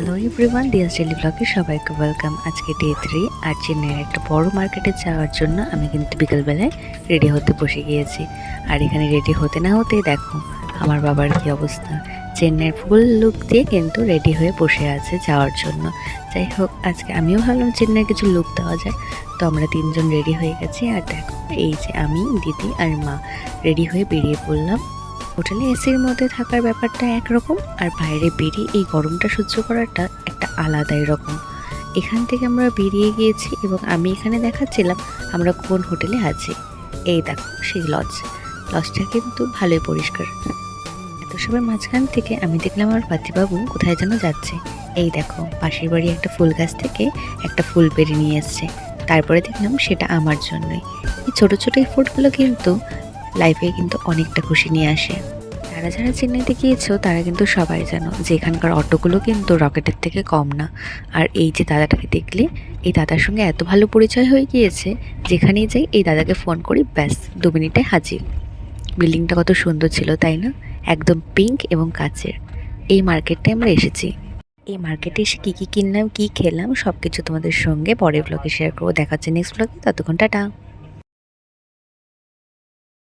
Hello everyone, deer daily ব্লগে সবাইকে welcome. আজকে ডে 3 আর চেন্নাইয়ের একটা বড় মার্কেটে যাওয়ার জন্য আমি কিন্তু বিকেলবেলায় রেডি হতে বসে গিয়েছি। আর এখানে রেডি হতে না হতেই দেখো আমার বাবার কী অবস্থা। চেন্নাইয়ের ফুল লুক দিয়ে কিন্তু রেডি হয়ে বসে আছে যাওয়ার জন্য। যাই হোক, আজকে আমিও ভাবলাম চেন্নাইয়ের কিছু লুক দেওয়া যায়, তো আমরা তিনজন রেডি হয়ে গেছি। আর দেখো এই যে আমি, দিদি আর মা রেডি হয়ে বেরিয়ে পড়লাম। হোটেলে এসির মধ্যে থাকার ব্যাপারটা একরকম, আর বাইরে বেরিয়ে এই গরমটা সহ্য করাটা একটা আলাদাই রকম। এখান থেকে আমরা বেরিয়ে গিয়েছি এবং আমি এখানে দেখাচ্ছিলাম আমরা কোন হোটেলে আছি। এই দেখো সেই লজটা কিন্তু ভালোই পরিষ্কার। এত সবের মাঝখান থেকে আমি দেখলাম আমার পাতিবাবু কোথায় যেন যাচ্ছে। এই দেখো পাশের বাড়ি একটা ফুল গাছ থেকে একটা ফুল পেড়ে নিয়ে এসছে। তারপরে দেখলাম সেটা আমার জন্যই। এই ছোটো ছোটো এফোর্টগুলো কিন্তু লাইফে কিন্তু অনেকটা খুশি নিয়ে আসে। যারা যারা চেন্নাইতে গিয়েছো তারা কিন্তু সবাই জানো যে এখানকার অটোগুলো কিন্তু রকেটের থেকে কম না। আর এই যে দাদাটাকে দেখলে, এই দাদার সঙ্গে এত ভালো পরিচয় হয়ে গিয়েছে, যেখানেই যাই এই দাদাকে ফোন করি, ব্যাস 2 মিনিটে হাজির। বিল্ডিংটা কত সুন্দর ছিল তাই না, একদম পিঙ্ক এবং কাচের। এই মার্কেটটায় আমরা এসেছি। এই মার্কেটে এসে কী কী কিনলাম, কী খেলাম, সব কিছু তোমাদের সঙ্গে পরের ব্লগে শেয়ার করবো। দেখা হচ্ছে নেক্সট ব্লগে, ততক্ষণ টাটা।